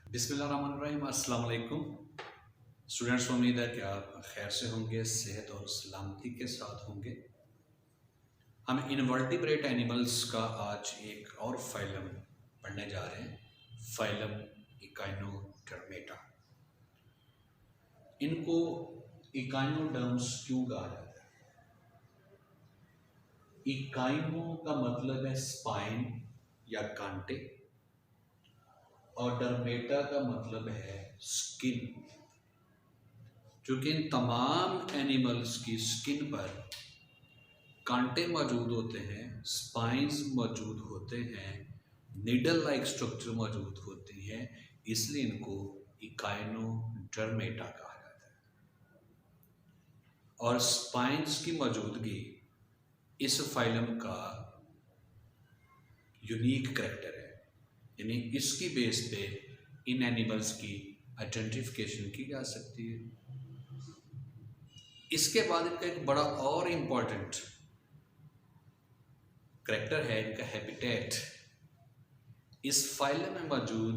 बिस्मिल्लाहिर्रहमानिर्रहीम, अस्सलाम वालेकुम। स्टूडेंट्स, उम्मीद है कि आप खैर से होंगे, सेहत और सलामती के साथ होंगे। हम इनवर्टिब्रेट एनिमल्स का आज एक और फाइलम पढ़ने जा रहे हैं, फाइलम इकाइनोडर्मेटा। इनको इकाइनोडर्म्स क्यों कहा जाता है? इकाइनो का मतलब है स्पाइन या कांटे, और डर्मेटा का मतलब है स्किन। क्योंकि इन तमाम एनिमल्स की स्किन पर कांटे मौजूद होते हैं, स्पाइंस मौजूद होते हैं, नीडल लाइक स्ट्रक्चर मौजूद होती हैं, इसलिए इनको इकाइनोडर्मेटा कहा जाता है। और स्पाइंस की मौजूदगी इस फाइलम का यूनिक करैक्टर है, यानी इसकी बेस पे इन एनिमल्स की आइडेंटिफिकेशन की जा सकती है। इसके बाद इनका एक बड़ा और इम्पॉर्टेंट करैक्टर है इनका हैबिटेट। इस फाइलम में मौजूद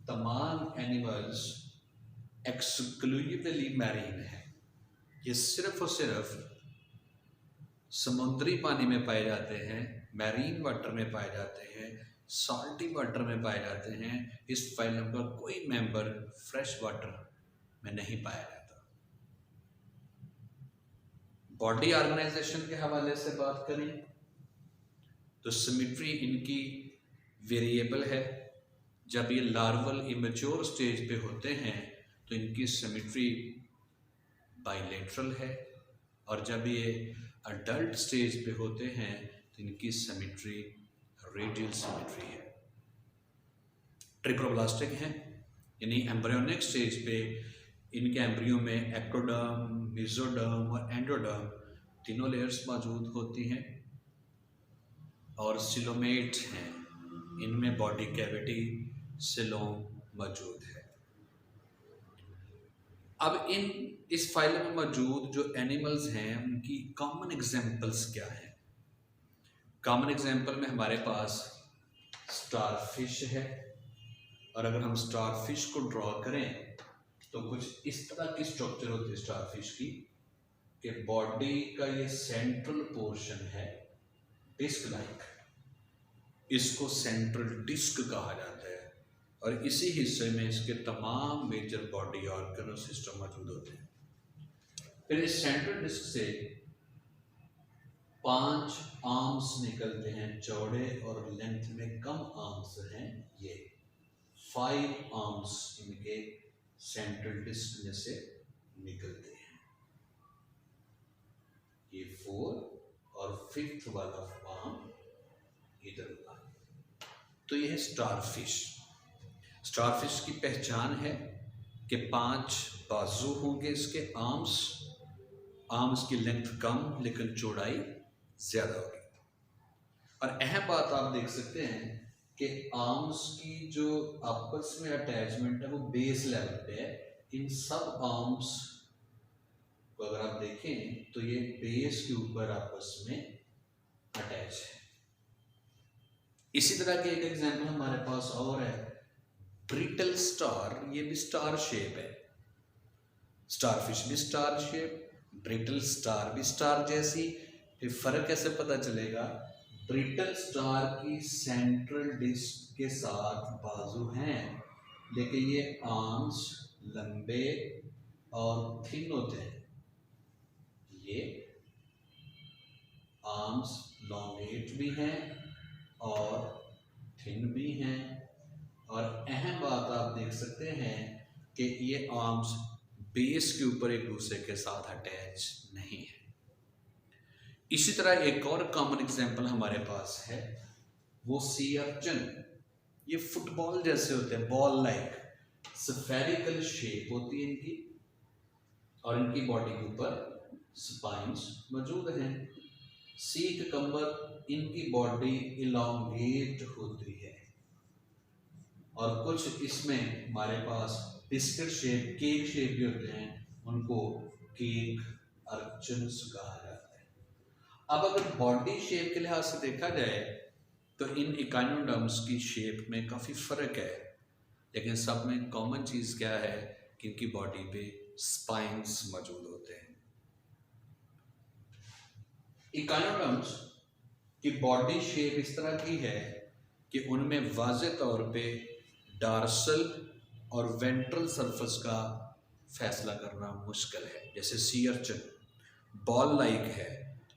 तमाम एनिमल्स एक्सक्लूसिवली मैरीन है। ये सिर्फ और सिर्फ समुद्री पानी में पाए जाते हैं, मैरीन वाटर में पाए जाते हैं, साल्टी वाटर में पाए जाते हैं। इस फाइलम का कोई मेंबर फ्रेश वाटर में नहीं पाया जाता। बॉडी ऑर्गेनाइजेशन के हवाले से बात करें तो सिमेट्री इनकी वेरिएबल है। जब ये लार्वल इमेच्योर स्टेज पे होते हैं तो इनकी सिमेट्री बाइलेटरल है, और जब ये अडल्ट स्टेज पे होते हैं तो इनकी सिमेट्री रेडियल सिमेट्री है। ट्रिप्लोब्लास्टिक हैं, यानी एम्ब्रियोनिक स्टेज पे इनके एम्ब्रियो में एक्टोडर्म, मेसोडर्म और एंडोडर्म तीनों लेयर्स मौजूद होती हैं। और सिलोमेट हैं, इनमें बॉडी कैविटी सिलोम मौजूद है। अब इस फाइलम में मौजूद जो एनिमल्स हैं उनकी कॉमन एग्जांपल्स क्या हैं? कॉमन एग्जांपल में हमारे पास स्टारफिश है, और अगर हम स्टारफिश को ड्रॉ करें तो कुछ इस तरह की स्ट्रक्चर होती है स्टारफिश की कि बॉडी का ये सेंट्रल पोर्शन है डिस्क लाइक, इसको सेंट्रल डिस्क कहा जाता है, और इसी हिस्से में इसके तमाम मेजर बॉडी ऑर्गन और सिस्टम मौजूद होते हैं। फिर इस सेंट्रल डिस्क से 5 आर्म्स निकलते हैं, चौड़े और लेंथ में कम आर्म्स हैं। ये 5 आर्म्स इनके सेंट्रल डिस्क में से निकलते हैं। ये 4 और 5th वाला आर्म इधर होगा। तो यह है स्टारफिश। स्टारफिश की पहचान है कि 5 बाजू होंगे इसके, आर्म्स की लेंथ कम लेकिन चौड़ाई ज़्यादा होगी। और अहम बात आप देख सकते हैं कि आर्म्स की जो आपस में अटैचमेंट है वो बेस लेवल पे है। इन सब आर्म्स को अगर आप देखें तो ये बेस के ऊपर आपस में अटैच है। इसी तरह के एक एग्जाम्पल हमारे पास और है, ब्रिटल स्टार। ये भी स्टार शेप है, स्टारफिश भी स्टार शेप, ब्रिटल स्टार भी स्टार जैसी। फिर फर्क कैसे पता चलेगा? ब्रिटल स्टार की सेंट्रल डिस्क के साथ बाजू हैं, लेकिन ये आर्म्स लंबे और थिन होते हैं। ये आर्म्स लॉन्गेट भी हैं और थिन भी हैं। और अहम बात आप देख सकते हैं कि ये आर्म्स बेस के ऊपर एक दूसरे के साथ अटैच नहीं है। इसी तरह एक और कॉमन एग्जांपल हमारे पास है, वो सी अर्चन। ये फुटबॉल जैसे होते हैं, बॉल लाइक स्फेरिकल शेप होती है इनकी, और इनकी बॉडी के ऊपर स्पाइंस मौजूद हैं। सी ककम्बर, इनकी बॉडी इलॉन्गेट होती है, और कुछ इसमें हमारे पास बिस्किट शेप, केक शेप भी होते हैं, उनको केक अर्चन्स कहा जाता है। अब अगर बॉडी शेप के लिहाज से देखा जाए तो इन इकाइनोडर्म्स की शेप में काफ़ी फ़र्क है। लेकिन सब में कॉमन चीज़ क्या है कि इनकी बॉडी पे स्पाइन्स मौजूद होते हैं। इकाइनोडर्म्स की बॉडी शेप इस तरह की है कि उनमें वाज़े तौर पे डार्सल और वेंट्रल सरफेस का फैसला करना मुश्किल है। जैसे सी अर्चिन बॉल लाइक है,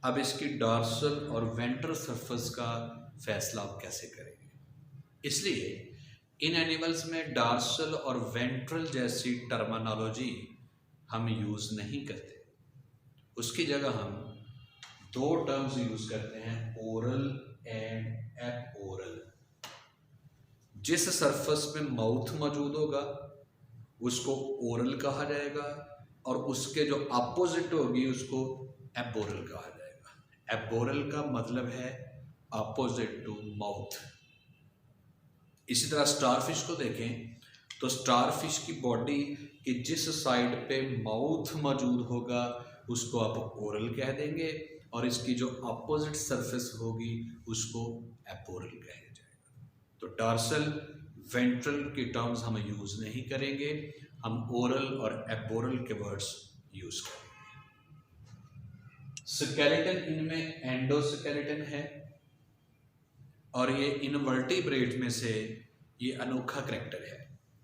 अब इसकी डार्सल और वेंट्रल सरफेस का फैसला आप कैसे करेंगे? इसलिए इन एनिमल्स में डार्सल और वेंट्रल जैसी टर्मिनोलॉजी हम यूज़ नहीं करते, उसकी जगह हम दो टर्म्स यूज़ करते हैं, ओरल एंड एपोरल। जिस सरफेस में माउथ मौजूद होगा उसको ओरल कहा जाएगा और उसके जो अपोजिट होगी उसको एपोरल कहा जाएगा। एपोरल का मतलब है अपोजिट टू माउथ। इसी तरह स्टारफिश को देखें तो स्टारफिश की बॉडी के जिस साइड पे माउथ मौजूद होगा उसको आप ओरल कह देंगे और इसकी जो अपोजिट सरफेस होगी उसको एपोरल कहा जाएगा। तो डार्सल वेंट्रल के टर्म्स हम यूज़ नहीं करेंगे, हम ओरल और एपोरल के वर्ड्स यूज़ करेंगे। स्केलेटन इनमें एंडोस्केलेटन है और ये इनवर्टिब्रेट में से ये अनोखा करैक्टर है,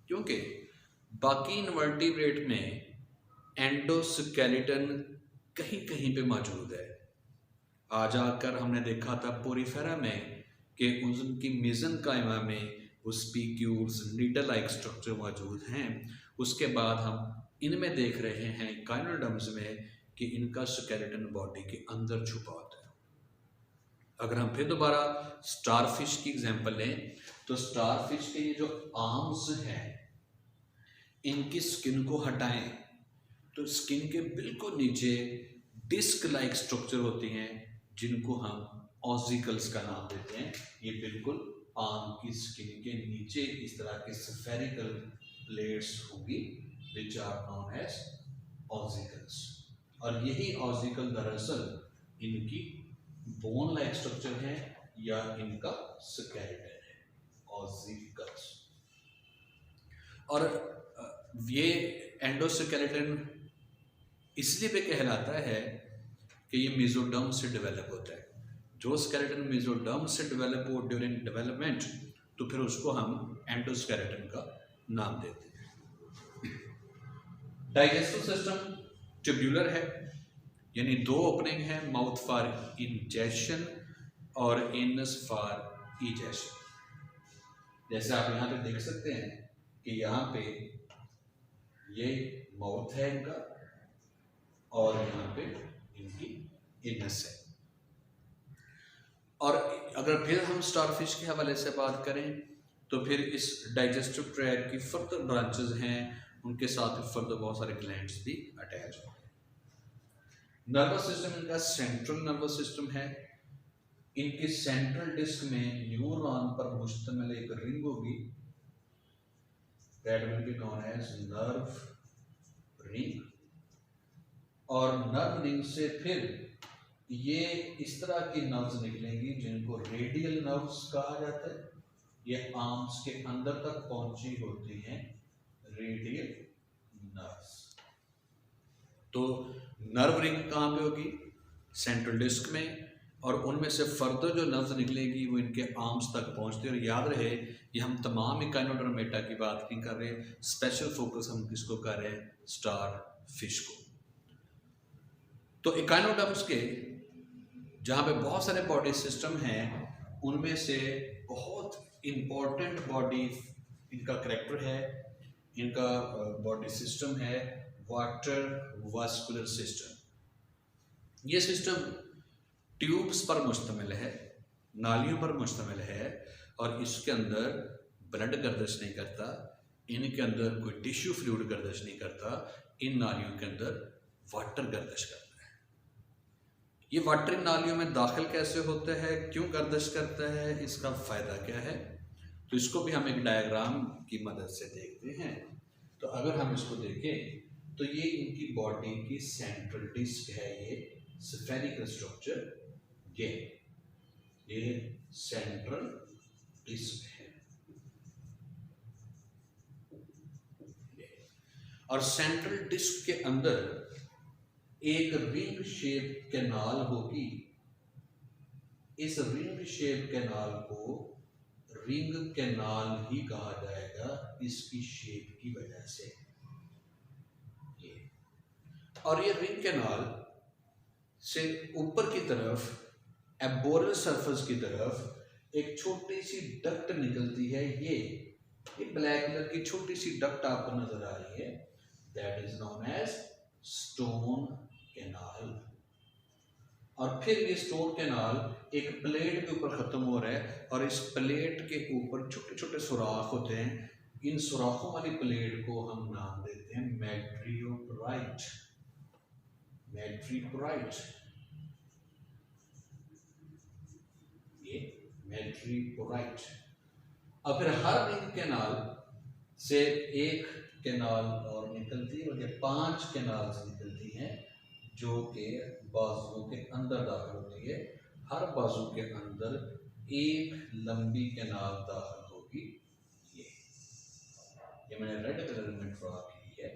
क्योंकि बाकी इनवर्टिब्रेट में एंडोस्केलेटन कहीं कहीं पे मौजूद है। आज आकर हमने देखा था पोरीफेरा में कि उनकी मेसेनकाइमा में वो स्पीक्यूल्स नीडल लाइक स्ट्रक्चर मौजूद हैं। उसके बाद हम इनमें देख रहे हैं इकाइनोडर्म्स में कि इनका स्केलेटन बॉडी के अंदर छुपा होता है। अगर हम फिर दोबारा स्टारफिश की एग्जांपल लें तो स्टारफिश के ये जो आर्म्स हैं इनकी स्किन को हटाएं तो स्किन के बिल्कुल नीचे डिस्क लाइक स्ट्रक्चर होती हैं जिनको हम ऑसिकल्स का नाम देते हैं। ये बिल्कुल आर्म की स्किन के नीचे इस तरह के स्फेरिकल प्लेट्स होगी which are known as ossicles, और यही ऑसिकल दरअसल इनकी बोन लाइक स्ट्रक्चर है या इनका स्केलेटन है, ऑसिकल्स। और ये एंडोस्केलेटन इसलिए भी कहलाता है कि ये मेसोडर्म से डेवलप होता है। जो स्केलेटन मेसोडर्म से डेवलप हो ड्यूरिंग डेवलपमेंट तो फिर उसको हम एंडोस्केलेटन का नाम देते हैं। डाइजेस्टिव सिस्टम ट्यूब्यूलर है, यानी दो ओपनिंग है, माउथ फॉर इंजेशन और एनस फॉर इजेशन। जैसे आप यहाँ पे देख सकते हैं कि यहाँ पे ये माउथ है इनका और यहाँ पे इनकी एनस है। और अगर फिर हम स्टारफिश के हवाले से बात करें तो फिर इस डाइजेस्टिव ट्रैक्ट की फर्दर ब्रांचेस हैं, उनके साथ फर्दर बहुत सारे ग्लैंड्स भी अटैच हैं। नर्वस सिस्टम इनका सेंट्रल नर्वस सिस्टम है। इनकी सेंट्रल डिस्क में न्यूरॉन पर मुश्तमिल एक रिंग होगी, that will be known as nerve ring, और नर्व रिंग से फिर ये इस तरह की नर्व्स निकलेंगी जिनको रेडियल नर्व्स कहा जाता है। ये आर्म्स के अंदर तक पहुंची होती हैं रेडियल नर्व्स। तो नर्व रिंग कहाँ पे होगी? सेंट्रल डिस्क में, और उनमें से फर्दर जो नर्व्स निकलेगी वो इनके आर्म्स तक पहुंचती है। और याद रहे ये हम तमाम इकाइनोडर्मेटा की बात नहीं कर रहे, स्पेशल फोकस हम किसको कर रहे हैं? स्टार फिश को। तो इकाइनोडर्म्स के जहाँ पे बहुत सारे बॉडी सिस्टम हैं उनमें से बहुत इम्पोर्टेंट बॉडी इनका करैक्टर है, इनका बॉडी सिस्टम है वाटर वास्कुलर सिस्टम। ये सिस्टम ट्यूब्स पर मुश्तमिल है, नालियों पर मुश्तमिल है, और इसके अंदर ब्लड गर्दिश नहीं करता, इनके अंदर कोई टिश्यू फ्लूइड गर्दिश नहीं करता, इन नालियों के अंदर वाटर गर्दिश करता है। ये वाटर इन नालियों में दाखिल कैसे होता है, क्यों गर्दिश करता है, इसका फ़ायदा क्या है, तो इसको भी हम एक डायग्राम की मदद से देखते हैं। तो अगर हम इसको देखें तो ये इनकी बॉडी की सेंट्रल डिस्क है, ये स्फेरिकल स्ट्रक्चर, ये सेंट्रल डिस्क है। और सेंट्रल डिस्क के अंदर एक रिंग शेप कैनाल होगी। इस रिंग शेप कैनाल को रिंग कैनाल ही कहा जाएगा इसकी शेप की वजह से। और ये रिंग कैनाल से ऊपर की तरफ एबोरल सरफेस की तरफ एक छोटी सी डक्ट निकलती है। ये ब्लैक कलर की छोटी सी डक्ट आपको नजर आ रही है, that is known as stone canal. और फिर ये स्टोन कैनाल एक प्लेट के ऊपर खत्म हो रहा है और इस प्लेट के ऊपर छोटे छोटे सुराख होते हैं। इन सुराखों वाली प्लेट को हम नाम देते हैं मैट्रियोपोराइट। मैट्रियोपोराइट, ये मैट्रियोपोराइट। अब फिर हर रिंग कैनाल से एक कैनाल और निकलती है, मतलब 5 कैनाल्स निकलती हैं जो कि बाजुओं के अंदर दाखिल होती है। हर बाजू के अंदर एक लंबी कैनाल दाखिल होगी। ये मैंने रेड कलर में ड्रॉ की है।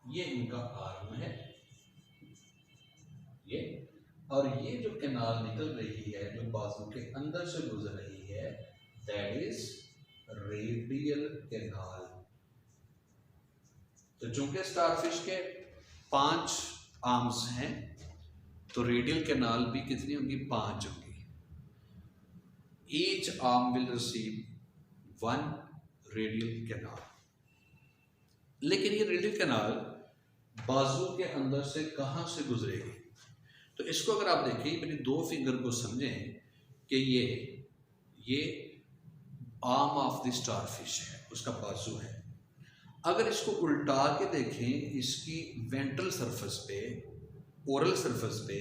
ये इनका आर्म है ये, और ये जो कैनाल निकल रही है जो बाजू के अंदर से गुजर रही है, दैट इज रेडियल कैनाल। तो चूंकि स्टारफिश के 5 आर्म्स हैं तो रेडियल कैनाल भी कितनी होंगी? 5 होंगी। Each arm will receive 1 radial canal. लेकिन ये रेडियल कैनाल बाजू के अंदर से कहां से गुजरेगी? तो इसको अगर आप देखें, मेरी 2 फिंगर को समझें कि ये आर्म ऑफ द स्टारफिश है, उसका बाजू है। अगर इसको उल्टा के देखें इसकी वेंट्रल सरफेस पे, ओरल सरफेस पे,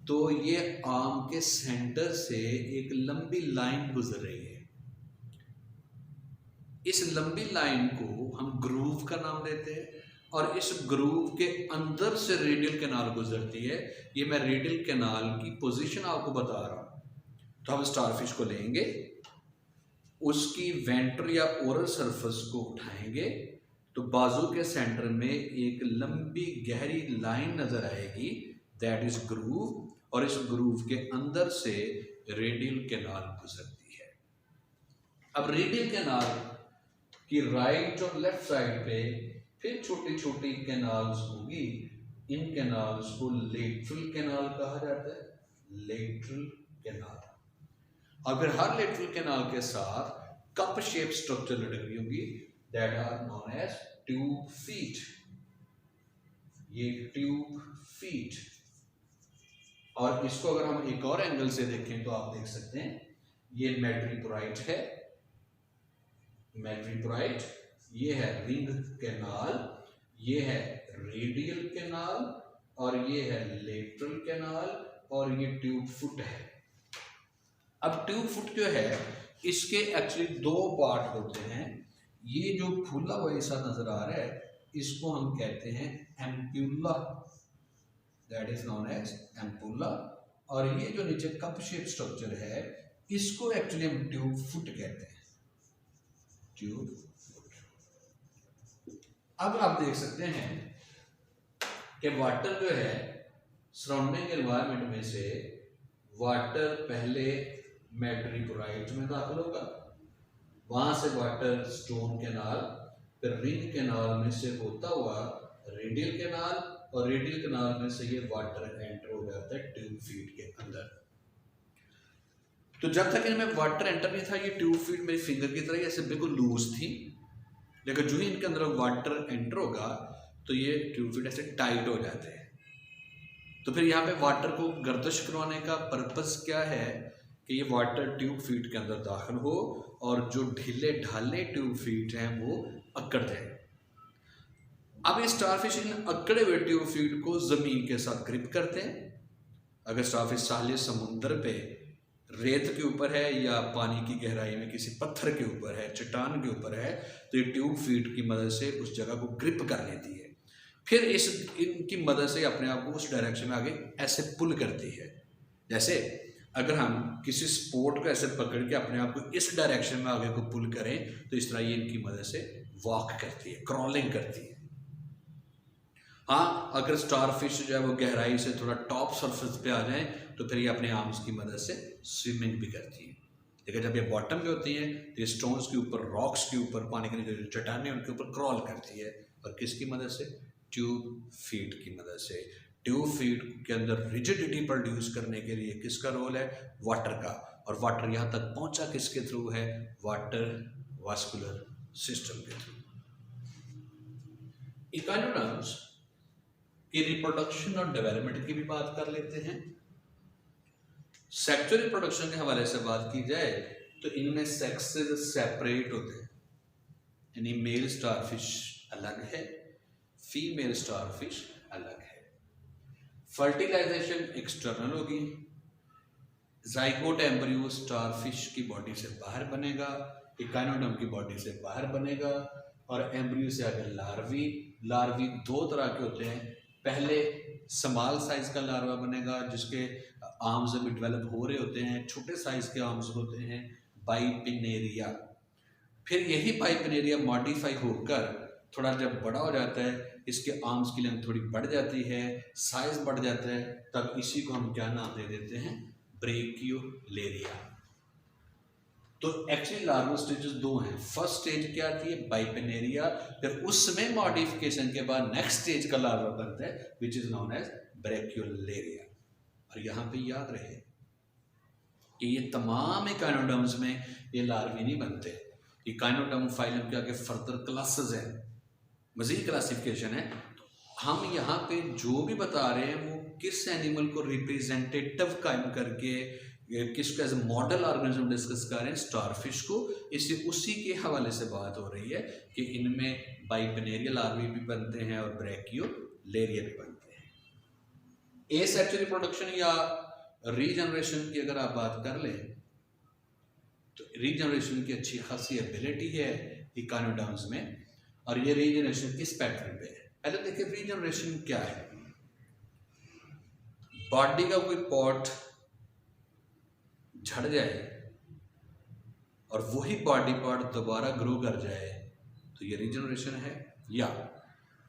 तो ये आर्म के सेंटर से एक लंबी लाइन गुजर रही है। इस लंबी लाइन को हम ग्रूव का नाम देते हैं और इस ग्रूव के अंदर से रेडियल कैनाल गुजरती है। ये मैं रेडियल कैनाल की पोजीशन आपको बता रहा हूं। तो हम स्टारफिश को लेंगे, उसकी वेंट्रल या ओरल सरफेस को उठाएंगे तो बाजू के सेंटर में एक लंबी गहरी लाइन नजर आएगी, दैट इज ग्रूव, और इस ग्रूव के अंदर से रेडियल कैनाल गुजरती है। अब रेडियल कैनाल की राइट और लेफ्ट साइड पे फिर छोटी छोटी कैनाल्स होगी। इन कैनाल्स को लेटरल कैनाल कहा जाता है, लेटरल कैनाल। और फिर हर लेटरल कैनाल के साथ कप शेप स्ट्रक्चर लटक रही होगी, that are known as tube feet. ये ट्यूब फीट। और इसको अगर हम एक और एंगल से देखें तो आप देख सकते हैं ये मैट्रियोपोराइट है। मैट्रियोपोराइट, ये है रिंग कैनाल, ये है रेडियल कैनाल, और ये है लेटरल कैनाल, और ये ट्यूब फुट है। अब ट्यूब फुट जो है इसके एक्चुअली 2 पार्ट होते हैं। ये जो फूला हुआ ऐसा नजर आ रहा है इसको हम कहते हैं ampulla, that is known as ampulla. और ये जो नीचे कप शेप स्ट्रक्चर है इसको एक्चुअली हम ट्यूब फुट कहते हैं, ट्यूब फुट। अब आप देख सकते हैं कि वाटर जो है सराउंडिंग एनवायरनमेंट में से वाटर पहले मैट्रियोपोराइट में दाखिल होगा, वहां से वाटर स्टोन कैनाल, फिर रिंग कैनाल में से होता हुआ रेडियल कैनाल, और रेडियल कैनाल में से ये वाटर एंटर हो जाता है ट्यूब फीट के अंदर। तो जब तक इनमें वाटर एंटर नहीं था ये ट्यूब फीट मेरी फिंगर की तरह ऐसे बिल्कुल लूज थी, लेकिन जो ही इनके अंदर वाटर एंटर होगा तो ये ट्यूब फीट ऐसे टाइट हो जाते हैं। तो फिर यहाँ पे वाटर को गर्दिश करवाने का पर्पस क्या है कि ये वाटर ट्यूब फीट के अंदर दाखिल हो और जो ढीले ढाले ट्यूब फीट हैं वो अकड़ जाए। अब ये स्टारफिश इन अकड़े हुए ट्यूब फीट को जमीन के साथ ग्रिप करते हैं। अगर स्टारफिश साले समुंदर पे रेत के ऊपर है या पानी की गहराई में किसी पत्थर के ऊपर है, चट्टान के ऊपर है, तो ये ट्यूब फीट की मदद से उस जगह को ग्रिप कर लेती है। फिर इनकी मदद से अपने आप को उस डायरेक्शन में आगे ऐसे पुल करती है। जैसे अगर हम किसी स्पोर्ट को ऐसे पकड़ के अपने आप को इस डायरेक्शन में आगे को पुल करें तो इस तरह ये इनकी मदद से वॉक करती है, क्रॉलिंग करती है। हाँ, अगर स्टारफिश जो है वो गहराई से थोड़ा टॉप सरफेस पे आ जाए तो फिर ये अपने आर्म्स की मदद से स्विमिंग भी करती है। लेकिन जब ये बॉटम पे होती हैं तो ये स्टोन्स के ऊपर, रॉक्स के ऊपर, पानी के नीचे जो चट्टानें उनके ऊपर क्रॉल करती है। और किसकी मदद से? ट्यूब फीट की मदद से। ट्यूब फीट के अंदर रिजिडिटी प्रोड्यूस करने के लिए किसका रोल है? वाटर का। और वाटर यहाँ तक पहुँचा किसके थ्रू है? वाटर वास्कुलर सिस्टम के थ्रू। इकाइनोडर्म्स की रिप्रोडक्शन और डेवलपमेंट की भी बात कर लेते हैं। सेक्सुअल रिप्रोडक्शन के हवाले से बात की जाए तो इनमें सेक्सेस सेपरेट होते हैं, यानी मेल स्टारफिश अलग है, फीमेल स्टारफिश अलग है। फर्टिलाइजेशन एक्सटर्नल होगी, जाइगोट एम्ब्रियो स्टारफिश की बॉडी से बाहर बनेगा, इकाइनोडर्म की बॉडी से बाहर बनेगा, और एम्ब्रियो से आगे लार्वी दो तरह के होते हैं। पहले स्मॉल साइज का लार्वा बनेगा जिसके आर्म्स अभी डेवलप हो रहे होते हैं, छोटे साइज के आर्म्स होते हैं, बाइपिनेरिया। फिर यही बाइपिनेरिया मॉडिफाई होकर थोड़ा जब बड़ा हो जाता है, इसके आर्म्स की लेंथ थोड़ी बढ़ जाती है, साइज बढ़ जाता है, तब इसी को हम क्या नाम दे देते हैं? ब्रेकियोलेरिया। तो एक्चुअली लार्वा स्टेजेस दो हैं। फर्स्ट स्टेज क्या आती है? बाइपिनेरिया। फिर उसमें मॉडिफिकेशन के बाद नेक्स्ट स्टेज का लार्वा बनता है विच इज नोन एज ब्रेकियोलेरिया। और यहाँ पे याद रहे कि ये तमाम इकाइनोडर्म्स में ये लार्वी नहीं बनते। इकाइनोडर्म फाइलम के आगे फर्दर क्लासेस हैं, मजीद क्लासिफिकेशन है। हम यहाँ पे जो भी बता रहे हैं वो किस एनिमल को रिप्रेजेंटेटिव कायम करके किसको एज मॉडल ऑर्गेनिज्म डिस्कस कर रहे हैं? स्टारफिश को। इसलिए उसी के हवाले से बात हो रही है कि इनमें बाइपिनेरियल लार्वी भी बनते हैं और ब्रेकियोलेरिया भी बनते हैं। एसेक्सुअल रिप्रोडक्शन या रीजनरेशन की अगर आप बात कर लें तो रीजनरेशन की अच्छी खासी एबिलिटी है इकाइनोडर्म्स में। और ये रीजनरेशन किस पैटर्न पे है? पहले देखिए रीजनरेशन क्या है। बॉडी का कोई पार्ट झड़ जाए और वही बॉडी पार्ट दोबारा ग्रो कर जाए तो ये रीजनरेशन है। या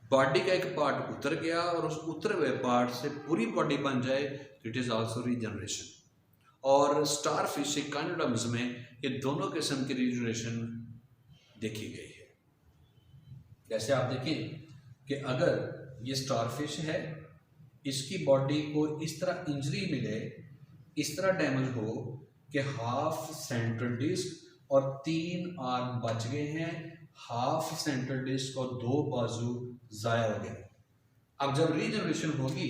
बॉडी का एक पार्ट उतर गया और उस उतरे हुए पार्ट से पूरी बॉडी बन जाए तो इट इज आल्सो रीजनरेशन। और स्टारफिश इकाइनोडर्म्स में ये दोनों किस्म की रीजनरेशन देखी गई है। जैसे आप देखें कि अगर ये स्टारफिश है, इसकी बॉडी को इस तरह इंजरी मिले, इस तरह डैमेज हो कि हाफ सेंट्रल डिस्क और 3 आर्म बच गए हैं, हाफ सेंट्रल डिस्क और 2 बाजू जाया हो गए। अब जब रीजनरेशन होगी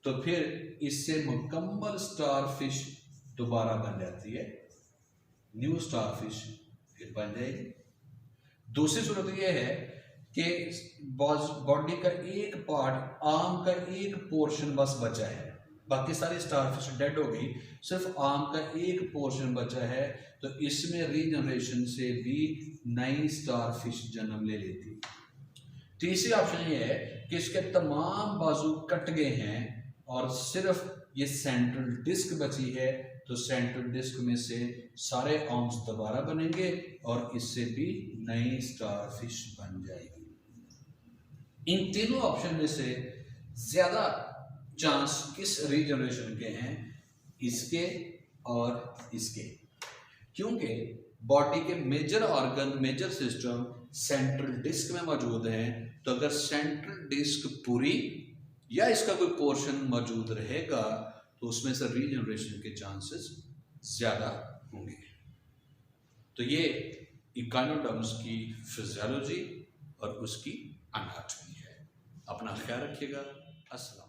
तो फिर इससे मुकम्मल स्टारफिश दोबारा बन जाती है, न्यू स्टारफिश फिर बन जाएगी। दूसरी सूरत यह है कि बॉडी का एक पार्ट, आर्म का एक पोर्शन बस बचा है, बाकी सारी स्टारफिश डेड हो गई, सिर्फ आर्म का एक पोर्शन बचा है, तो इसमें रीजनरेशन से भी नई स्टारफिश जन्म ले लेती है। तीसरी ऑप्शन ये है कि इसके तमाम बाजू कट गए हैं और सिर्फ ये सेंट्रल डिस्क बची है, तो सेंट्रल डिस्क में से सारे आर्म्स दोबारा बनेंगे और इससे भी नई स्टारफिश बन जाएगी। इन तीनों ऑप्शन में से ज्यादा चांस किस रीजनरेशन के हैं? इसके और इसके, क्योंकि बॉडी के major organ, major system central disc में मौजूद हैं। तो अगर सेंट्रल डिस्क पूरी या इसका कोई पोर्शन मौजूद रहेगा तो उसमें से रीजनरेशन के चांसेस ज्यादा होंगे। तो ये इकाइनोडर्म्स की फिजियोलॉजी और उसकी एनाटॉमी है। अपना ख्याल रखिएगा। अस्सलाम।